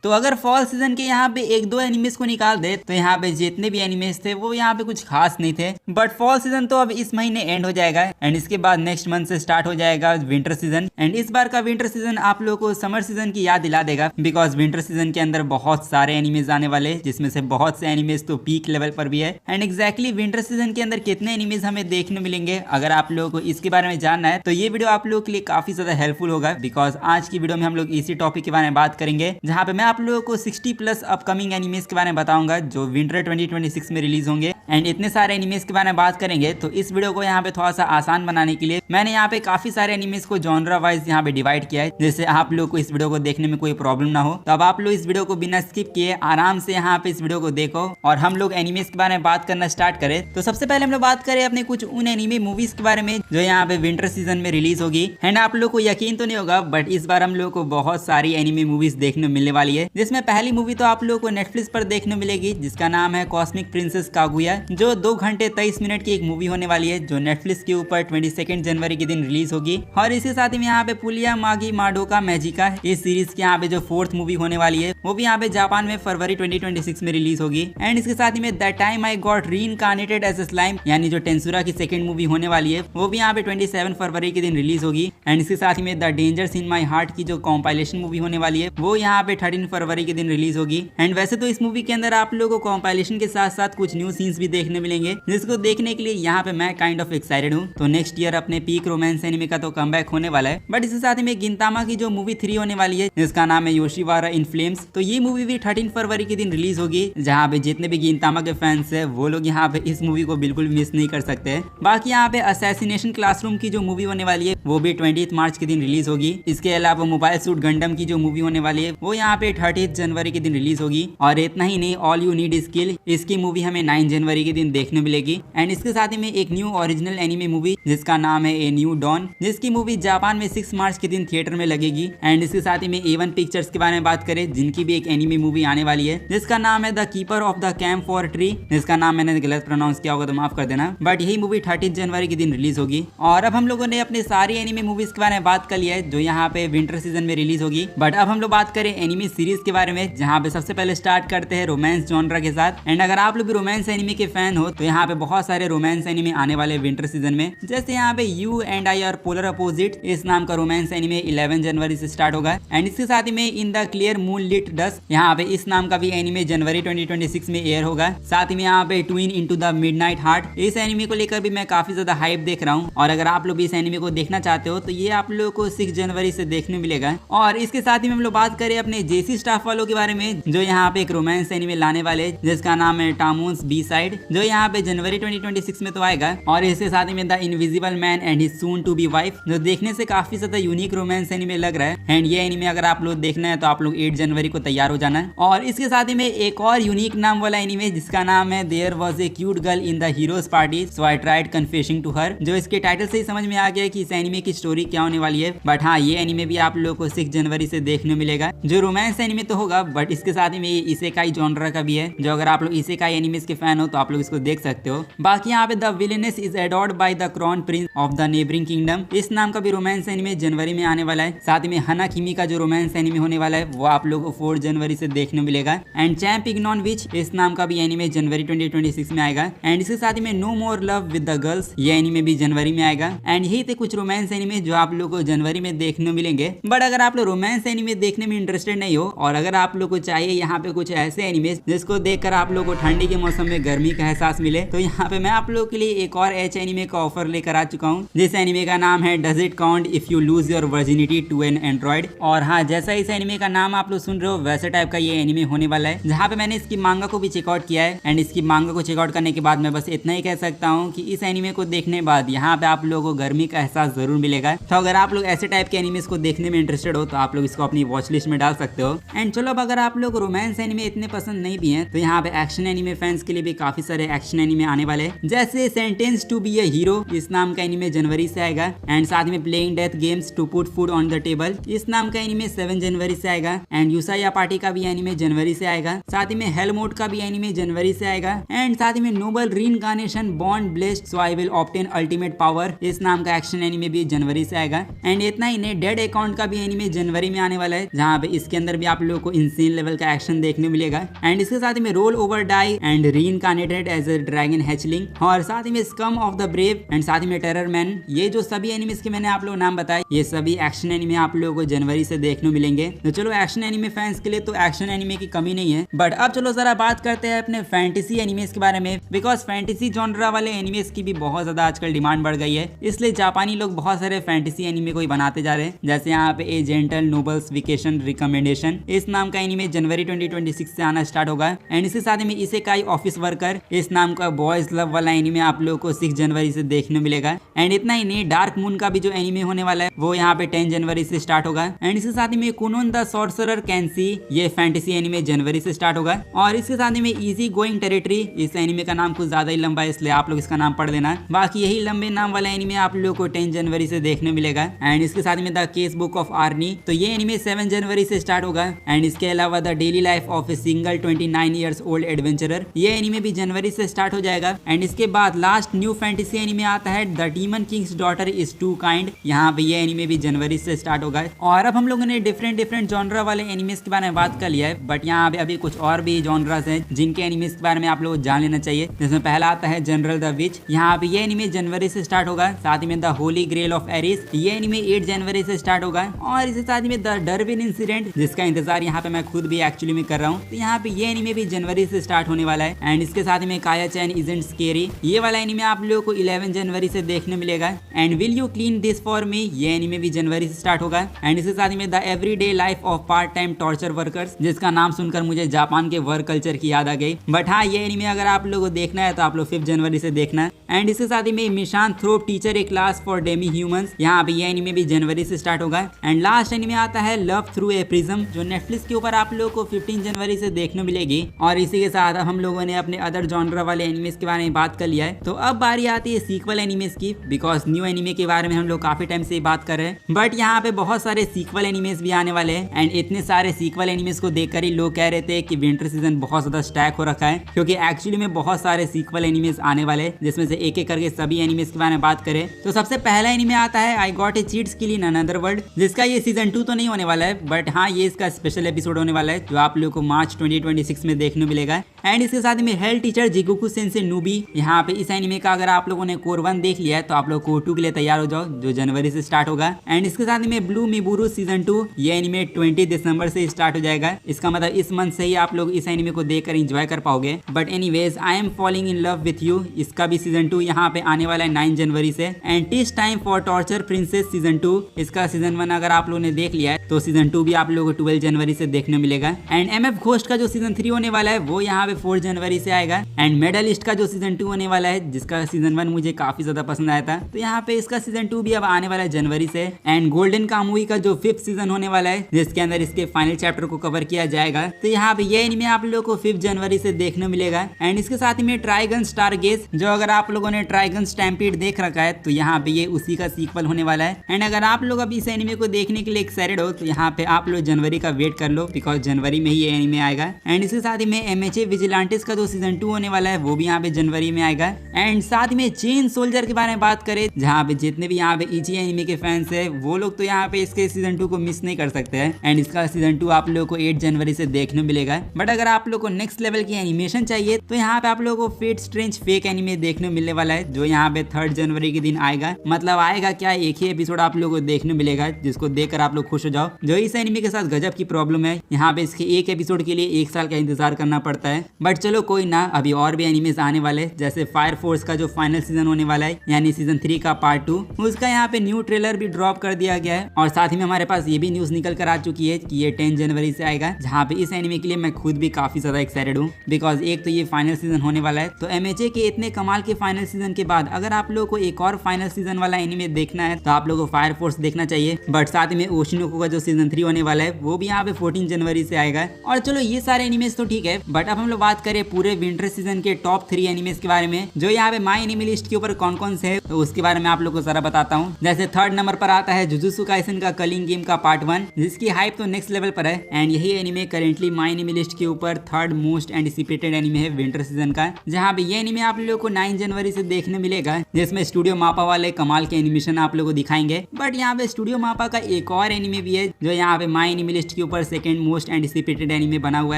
तो अगर fall season के यहाँ पे एक दो एनिमेस को निकाल दे तो यहाँ पे जितने भी एनिमेस थे वो यहाँ पे कुछ खास नहीं थे। बट फॉल सीजन तो अब इस महीने एंड हो जाएगा एंड इसके बाद नेक्स्ट मंथ से स्टार्ट हो जाएगा विंटर सीजन। एंड इस बार का विंटर सीजन आप लोगों को समर सीजन की याद दिला देगा, बिकॉज विंटर सीजन के अंदर बहुत सारे एनिमेज आने वाले, जिसमें से बहुत से एनिमेज तो पीक लेवल पर भी है। एंड एग्जैक्टली विंटर सीजन के अंदर कितने एनिमेज हमें देखने मिलेंगे, अगर आप लोगों को इसके बारे में जानना है तो ये वीडियो आप लोगों के लिए काफी ज्यादा हेल्पफुल होगा, बिकॉज आज की वीडियो में हम लोग इसी टॉपिक के बारे में बात करेंगे, जहाँ पे मैं आप लोगों को 60 प्लस अपकमिंग एनिमेज के बारे में बताऊंगा जो विंटर 2026 में रिलीज होंगे। एंड इतने सारे एनिमेज के बारे में बात करेंगे तो इस वीडियो को यहाँ पे थोड़ा सा आसान बनाने के लिए मैंने यहाँ पे काफी सारे एनिमेज को जॉनरा वाइज यहाँ पे डिवाइड किया है, जिससे आप लोग को इस वीडियो को देखने में कोई प्रॉब्लम ना हो। तो अब आप लोग इस वीडियो को बिना स्किप किए आराम से यहाँ पे इस वीडियो को देखो और हम लोग एनिमेज के बारे में बात करना स्टार्ट करें। तो सबसे पहले हम लोग बात करें अपने कुछ उन एनिमे मूवीज के बारे में जो यहाँ पे विंटर सीजन में रिलीज होगी। एंड आप लोग को यकीन तो नहीं होगा बट इस बार हम लोग को बहुत सारी एनिमे मूवीज देखने मिलने वाली है, जिसमें पहली मूवी तो आप लोगों को नेटफ्लिक्स पर देखने मिलेगी जिसका नाम है कॉस्मिक प्रिंसेस कागुया, जो 2 घंटे 23 मिनट की एक मूवी होने वाली है जो नेटफ्लिक्स के ऊपर 22 जनवरी के दिन रिलीज होगी। और इसके साथ ही यहाँ पे पुलिया मागी माडोका मैजिका इस सीरीज के यहाँ पे जो 4th मूवी होने वाली है वो भी यहाँ पे जापान में फरवरी 2026 में रिलीज होगी। एंड इसके साथ ही में the time I got reincarnated as a slime यानी जो टेंसुरा की 2nd मूवी होने वाली है वो भी यहाँ पे 27 फरवरी के दिन रिलीज होगी। एंड इसके साथ ही में the dangers in my heart की जो कॉम्पाइलेशन मूवी होने वाली है वो यहाँ पे 13 फरवरी के दिन रिलीज होगी। एंड वैसे तो इस मूवी के अंदर आप लोगों को कॉम्पाइलेशन के साथ साथ कुछ न्यू सीन्स भी देखने मिलेंगे, जिसको देखने के लिए यहाँ पे मैं काइंड ऑफ एक्साइटेड हूँ। तो नेक्स्ट ईयर अपने पीक रोमांस एनिमे का तो कमबैक होने वाला है, बट इसके साथ ही में गिंतामा की जो मूवी 3 होने वाली है जिसका नाम है योशिवारा इन फ्लेम्स, तो ये मूवी भी 13 फरवरी के दिन रिलीज होगी, जहाँ पे जितने भी गिंतामा के फैंस है वो लोग यहाँ पे इस मूवी को बिल्कुल मिस नहीं कर सकते। बाकी यहाँ पे असैसिनेशन क्लासरूम की जो मूवी होने वाली है वो भी 20 मार्च के दिन रिलीज होगी। इसके अलावा मोबाइल सूट गंडम की जो मूवी होने वाली है वो यहाँ पे 30 जनवरी के दिन रिलीज होगी। और इतना ही नहीं, ऑल यू नीड स्किल इसकी मूवी हमें 9 जनवरी के दिन देखने मिलेगी। एंड इसके साथ ही में एक न्यू ओरिजिनल एनिमे मूवी जिसका नाम है ए न्यू डॉन, जिसकी मूवी जापान में 6 मार्च के दिन थिएटर में लगेगी। एंड इसके साथ ही में A1 पिक्चर्स के बारे में बात करें जिनकी भी एक एनिमे मूवी आने वाली है जिसका नाम है the keeper of the camp for tree, जिसका नाम मैंने गलत प्रोनाउंस किया होगा तो माफ कर देना, बट यही मूवी 30 जनवरी के दिन रिलीज होगी। और अब हम लोगों ने अपने सारी एनिमे मूवीज के बारे में बात कर लिया है जो यहाँ पे विंटर सीजन में रिलीज होगी। बट अब हम लोग बात करें एनिमे सीरीज के बारे में, जहाँ पे सबसे पहले स्टार्ट करते हैं रोमांस जॉनरा के साथ। एंड अगर आप लोग भी रोमांस एनिमे के फैन हो तो यहाँ पे बहुत सारे रोमांस एनिमे आने वाले विंटर सीजन में, जैसे यहाँ पे you and I R polar opposite इस नाम का रोमांस एनिमे 11 जनवरी से स्टार्ट होगा। एंड इसके साथ ही में in the clear moonlit dust यहाँ पे इस नाम का भी एनिमे जनवरी 2026 में एयर होगा। साथ ही में यहाँ पे twin into the midnight heart इस एनिमे को लेकर भी मैं काफी ज्यादा हाइप देख रहा हूँ, और अगर आप लोग इस एनिमे को देखना चाहते हो तो ये आप लोगों को 6 जनवरी से देखने मिलेगा। और इसके साथ ही में हम लोग बात करें अपने जेसी स्टाफ वालों के बारे में जो यहाँ पे एक रोमांस एनिमे लाने वाले जिसका नाम है टामोन्स बी साइड, जो यहाँ पे जनवरी 2026 में तो आएगा। और इसके साथ ही में the invisible man and his soon to be wife, जो देखने से काफी ज्यादा यूनिक रोमांस एनिमे लग रहा है। एंड ये एनिमे अगर आप लोग देखना है तो आप लोग 8 जनवरी को तैयार हो जाना है। और इसके साथ ही में एक और यूनिक नाम वाला एनिमे जिसका नाम है there was a cute girl in the hero's party so I tried confessing to her, जो इसके टाइटल से ही समझ में आ गया कि इस एनिमे की स्टोरी क्या होने वाली है। बट हाँ, ये एनिमे भी आप लोगों को 6 जनवरी से देखने मिलेगा, जो रोमांस एनिमे तो होगा बट इसके साथ ही में इसेकाई जॉनरा का भी है, जो अगर आप लोग इसेकाई एनिमेस के फैन हो तो आप लोग इसको देख सकते हो। बाकी यहाँ पे the villainess is adored by the crown prince of the neighbouring kingdom इस नाम का भी रोमांस एनिमे जनवरी में आने वाला है। साथ ही में हना किमी का जो रोमांस एनिमे होने वाला है वो आप लोगों को 4 जनवरी से देखने मिलेगा। एंड चैंप इग्नॉन विच इस नाम का भी एनिमे जनवरी 2026 में आएगा। एंड इसके साथ ही में no more love with the girls ये एनिमे भी जनवरी में आएगा। एंड यही थे कुछ रोमांस एनिमे जो आप लोगों को जनवरी में देखने मिलेंगे। बट अगर आप लोग रोमांस एनिमे देखने में इंटरेस्टेड नहीं हो और अगर आप लोग को चाहिए यहाँ पे कुछ ऐसे एनिमे जिसको देखकर आप लोग को ठंडी के मौसम में गर्मी का एहसास मिले, तो यहाँ पे मैं आप लोगों के लिए एक और एच एनिमे का ऑफर लेकर आ चुका हूँ, जिस एनिमे का नाम है does it count if you lose your virginity to an android. और हाँ, जैसा इस एनिमे का नाम आप लोग सुन रहे हो वैसे टाइप का ये एनिमे होने वाला है, जहाँ पे मैंने इसकी मांगा को भी चेकआउट किया है। एंड इसकी मांगा को चेकआउट करने के बाद मैं बस इतना ही कह सकता हूँ कि इस एनिमे को देखने के बाद यहाँ पे आप लोगों को गर्मी का एहसास जरूर मिलेगा। तो अगर आप लोग ऐसे टाइप के एनिमेस को देखने में इंटरेस्टेड हो तो आप लोग इसको अपनी वॉच लिस्ट में डाल सकते हो। एंड चलो, अब अगर आप लोग रोमांस एनिमे इतने पसंद नहीं भी हैं तो यहाँ पे एक्शन एनिमे फैंस के लिए भी काफी काफी सारे एक्शन एनिमे आने वाले हैं, जैसे sentence to be a hero इस नाम का एनिमे जनवरी से आएगा। एंड साथ में playing death games to put food on the table इस नाम का एनिमे 7 जनवरी से आएगा। एंड यूसाया पार्टी का भी एनिमे जनवरी से आएगा। साथ ही में हेल मोड का भी एनिमे जनवरी से आएगा। एंड साथ ही में नोबल रीइंकार्नेशन बॉन्ड blessed so I will obtain ultimate power इस नाम का एक्शन एनिमे भी जनवरी से आएगा। एंड इतना ही नहीं, डेड अकाउंट का भी एनिमे जनवरी में आने वाला है, जहाँ पे इसके अंदर भी आप लोगों को इंसेन लेवल का एक्शन देखने मिलेगा। एंड इसके साथ में roll over die and reincarnated as a dragon hatchling, और साथ ही में scum of the brave and साथ ही में टेरर मैन। ये जो सभी एनिमेस के मैंने आप लोगों नाम बताए, ये सभी एक्शन एनिमे आप लोगों को जनवरी से देखने मिलेंगे। तो चलो, एक्शन एनिमे फैंस के लिए तो एक्शन एनिमे की कमी नहीं है। बट अब चलो जरा बात करते हैं अपने फैंटेसी एनिमेस के बारे में, बिकॉज फैंटेसी जॉनरा वाले एनिमेस की भी बहुत ज्यादा आजकल डिमांड बढ़ गई है। इसलिए जापानी लोग बहुत सारे फैंटेसी एनिमे को ही बनाते जा रहे हैं, जैसे यहाँ पे ए जेंटल नोबल्स वेकेशन रिकमेंडेशन इस नाम का एनिमे जनवरी 2026 से आना स्टार्ट होगा। एंड इसके साथ में इसेकाई ऑफिस वर्कर इस नाम का बॉयज लव वाला एनिमे आप लोगों को 6 जनवरी से देखने मिलेगा। एंड इतना ही नहीं, डार्क मून का भी जो एनिमे होने वाला है वो यहाँ पे 10 जनवरी से स्टार्ट होगा। एंड इसके साथ में कुनोन द सॉर्सरर कैन सी ये फैंटेसी एनिमे जनवरी से स्टार्ट होगा। और इसके साथ में इजी गोइंग टेरिटरी, इस एनिमे का नाम कुछ ज्यादा ही लंबा है, इसलिए आप लोग इसका नाम पढ़ देना। बाकी यही लंबे नाम वाला एनिमे आप लोगों को 10 जनवरी से देखने मिलेगा। एंड इसके साथ में the case book of Arnie, तो ये एनिमे 7 जनवरी से स्टार्ट होगा। एंड इसके अलावा the daily life of a single 29 years old adventurer, ये एनिमे भी जनवरी से स्टार्ट हो जाएगा। एंड इसके बाद लास्ट न्यू फैंटेसी एनिमे आता है the demon king's daughter is too kind, यहाँ पे ये एनिमे भी जनवरी से स्टार्ट होगा। और अब हम लोगों ने डिफरेंट जॉनरा वाले एनिमेस के बारे में बात कर लिया है, बट यहाँ पे अभी कुछ और भी जॉनरास हैं जिनके एनिमेस के बारे में आप लोगों को जान लेना चाहिए। जिसमें पहला आता है जनरल द विच, यहाँ पे ये एनिमे जनवरी से स्टार्ट होगा। साथ ही में the holy grail of Eris, ये एनिमे 8 जनवरी से स्टार्ट होगा। और इसके साथ में द डरविन इंसिडेंट, जिसका इंतजार यहाँ पे मैं खुद भी एक्चुअली में कर रहा हूँ, तो यहाँ पे ये एनिमे भी जनवरी से स्टार्ट होने वाला है। एंड इसके साथ में काया चैन इजंट स्केरी, ये वाला एनिमे आप लोगों को 11 जनवरी से देखने मिलेगा। And will you clean this for me, ये एनिमे भी जनवरी से स्टार्ट होगा। एंड इसके साथ में the everyday life of part time torture workers, जिसका नाम सुनकर मुझे जापान के वर्क कल्चर की याद आ गई। बट हाँ, ये एनिमे अगर आप लोगों को देखना है तो आप लोग 5 जनवरी से देखना। एंड इसके साथ ही में misanthrope teacher a class for demi humans, यहाँ पे ये एनिमे भी जनवरी से स्टार्ट होगा। एंड लास्ट एनिमे आता है लव थ्रू ए प्रिज्म, जो नेटफ्लिक्स के ऊपर आप लोगों को 15 जनवरी से देखने मिलेगी। और इसी के साथ हम लोगों ने अपने अदर जॉनरा वाले एनिमेस के बारे में बात कर लिया है। तो अब बारी आती है सीक्वल एनिमेस की, बिकॉज न्यू एनिमे के बारे में हम लोग काफी टाइम से बात कर रहे हैं, बट यहाँ पे बहुत सारे सीक्वल एनिमेस भी आने वाले हैं। एंड इतने सारे सीक्वल एनिमेस को देखकर ही लोग कह रहे थे कि विंटर सीजन बहुत ज्यादा स्टैक हो रखा है, क्योंकि एक्चुअली में बहुत सारे सीक्वल एनिमेस आने वाले हैं, जिसमें से एक एक करके सभी एनिमेस के बारे में बात करें। तो सबसे पहला एनिमे आता है I got a cheat skill in another world, जिसका ये सीजन 2 तो नहीं होने वाला है, बट हाँ ये इसका स्पेशल एपिसोड होने वाला है, जो आप लोगों को मार्च 2026 में देखने मिलेगा। एंड इसके साथ में हेल टीचर जिगोकू सेंसेई नूबी, यहाँ पे इस एनिमे का अगर आप लोगों ने कोर 1 देख लिया है तो आप लोग कोर 2 के लिए तैयार हो जाओ, जो जनवरी से स्टार्ट होगा। एंड इसके साथ में ब्लू मिबुरु सीजन 2, ये एनिमे 20 दिसंबर से स्टार्ट हो जाएगा। इसका मतलब इस मंथ से ही आप लोग इस एनिमे को देखकर एंजॉय कर पाओगे। But anyways, I am falling in love with you, इसका भी सीजन 2 यहाँ पे आने वाला है 9 जनवरी से। And it's time for torture princess season 2, इसका सीजन 1 अगर आप लोगों ने देख लिया है तो सीजन 2 भी आप लोगों को 12 जनवरी से देखने मिलेगा। एंड MF घोस्ट का जो सीजन 3 होने वाला है वो यहाँ पे 4 जनवरी से आएगा। एंड मेडलिस्ट का जो सीजन 2 होने वाला है, जिसका सीजन 1 मुझे काफी ज्यादा पसंद आया था, तो यहाँ पे इसका सीजन 2 भी अब आने वाला है जनवरी से। एंड गोल्डन कामुई का जो 5th सीजन होने वाला है, जिसके अंदर इसके फाइनल चैप्टर को कवर किया जाएगा, तो यहाँ पे ये एनिमे आप लोगों को 5 जनवरी से देखने मिलेगा। एंड इसके साथ ही में ट्राइगन स्टारगेज, जो अगर आप लोगों ने ट्राइगन स्टैम्पीड देख रखा है तो यहाँ पे ये उसी का सीक्वल होने वाला है। एंड अगर आप लोग अब इस एनिमे को देखने के लिए एक्साइटेड हो तो यहाँ पे आप लोग जनवरी का वेट कर लो, बिकॉज जनवरी में ही ये एनिमे आएगा। एंड इसके साथ ही में MHA विजिलेंटिस का जो सीजन 2 होने वाला है वो भी यहाँ पे जनवरी में आएगा। एंड साथ में चेन सोल्जर के बारे में बात करें, जहाँ पे जितने भी यहाँ पे इची एनिमे के फैंस है वो लोग तो यहाँ पे इसके सीजन 2 को मिस नहीं कर सकते हैं। एंड इसका सीजन 2 आप लोगों को 8 जनवरी से देखने मिलेगा। बट अगर आप लोग को नेक्स्ट लेवल की एनिमेशन चाहिए तो यहाँ पे आप लोगों को फेट स्ट्रेंज फेक एनिमे देखने मिलने वाला है, जो यहाँ पे 3 जनवरी के दिन आएगा। मतलब आएगा क्या, एक ही एपिसोड आप लोगों को देखने मिलेगा, जिसको देखकर आप लोग खुश हो जाओ। जो इस एनिमे के साथ गजब की प्रॉब्लम है, यहाँ पे इसके एक एपिसोड के लिए 1 साल का इंतजार करना पड़ता है। बट चलो कोई ना, अभी और भी एनिमेस आने वाले, जैसे फायर फोर्स का जो फाइनल सीजन होने वाला है, यानी सीजन 3 का पार्ट 2, उसका यहाँ पे न्यू ट्रेलर भी ड्रॉप कर दिया गया है। और साथ ही में हमारे पास ये भी न्यूज निकल कर आ चुकी है कि ये 10 जनवरी से आएगा, जहाँ पे इस एनिमे के लिए मैं खुद भी काफी ज्यादा एक्साइटेड हूँ, बिकॉज एक तो ये फाइनल सीजन होने वाला है। तो MHA के इतने कमाल के फाइनल सीजन के बाद अगर आप लोगों को एक और फाइनल सीजन वाला एनिमे देखना है तो आप लोगों को फायर फोर्स देखना चाहिए। बट साथ में ओशिनोको का जो सीजन 3 होने वाला है वो भी यहाँ पे 14 जनवरी से आएगा। और चलो ये सारे एनिमेस तो ठीक है, बट अब हम लोग बात करें पूरे विंटर सीजन के टॉप 3 एनिमेस के बारे में जो यहाँ पे माय एनिमे लिस्ट के ऊपर कौन कौन से है, तो उसके बारे में आप लोग को जरा बताता हूँ। जैसे 3rd नंबर पर आता है जुजुत्सु काइसेन का कलिंग गेम का पार्ट 1, जिसकी हाइप तो नेक्स्ट लेवल पर है। एंड यही anime currently my anime list के ऊपर 3rd मोस्ट एंटिसिपेटेड एनिमे है विंटर सीजन का, जहाँ पे ये एनिमे आप लोगों को 9 जनवरी से देखने मिलेगा, जिसमें स्टूडियो मापा वाले कमाल के एनिमेशन आप लोगों को दिखाएंगे। बट यहाँ पे स्टूडियो मापा का एक और एनिमे भी है जो यहाँ पे माय एनिमे लिस्ट के ऊपर 2nd मोस्ट एंटिसिपेटेड एनिमे बना हुआ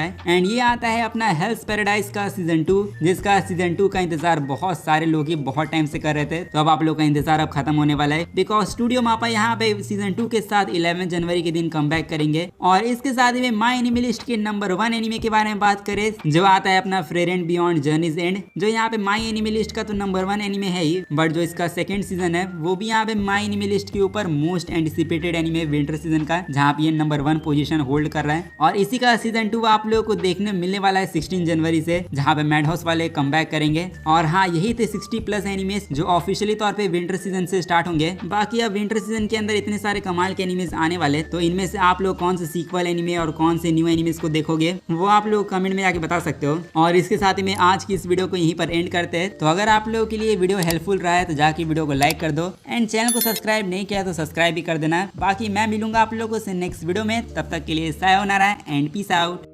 है। एंड ये आता है अपना हेल्स पैराडाइज का सीजन 2, जिसका सीजन 2 का इंतजार बहुत सारे लोग ही बहुत टाइम से कर रहे थे। तो अब आप लोग का इंतजार अब खत्म होने वाला है, बिकॉज स्टूडियो मापा यहाँ पे सीजन 2 के साथ 11 जनवरी के दिन कम बैक करेंगे। और इसके साथ ही माय एनिमे लिस्ट के नंबर 1 एनिमे के बारे में बात करें जो आता है अपना फ्रेरेंट बियॉन्ड जर्नीज एंड, जो यहाँ पे माय एनिमे लिस्ट का तो नंबर 1 एनिमे है ही, बट जो इसका 2nd सीजन है वो भी यहाँ पे माय एनिमे लिस्ट के ऊपर most anticipated anime winter season का, जहाँ पे ये नंबर 1 पोजीशन होल्ड कर रहा है। और इसी का सीजन 2 आप लोगों को देखने मिलने वाला है 16 जनवरी से, जहाँ पे मैडहाउस वाले कम बैक करेंगे। और हाँ, यही थे 60+ एनिमेस जो ऑफिशियली तौर पे विंटर सीजन से स्टार्ट होंगे। बाकी अब विंटर सीजन के अंदर इतने सारे कमाल के एनिमेस आने वाले, तो इनमें से आप लोग कौन से सीक्वल एनिमे और कौन से न्यू एनिमेस को देखोगे वो आप लोग कमेंट में जाके बता सकते हो। और इसके साथ ही मैं आज की इस वीडियो को यहीं पर एंड करते हैं। तो अगर आप लोगों के लिए वीडियो हेल्पफुल रहा है तो जाके वीडियो को लाइक कर दो, एंड चैनल को सब्सक्राइब नहीं किया तो सब्सक्राइब भी कर देना। बाकी मैं मिलूंगा आप लोगों से नेक्स्ट वीडियो में, तब तक के लिए सायोनारा एंड पीस आउट।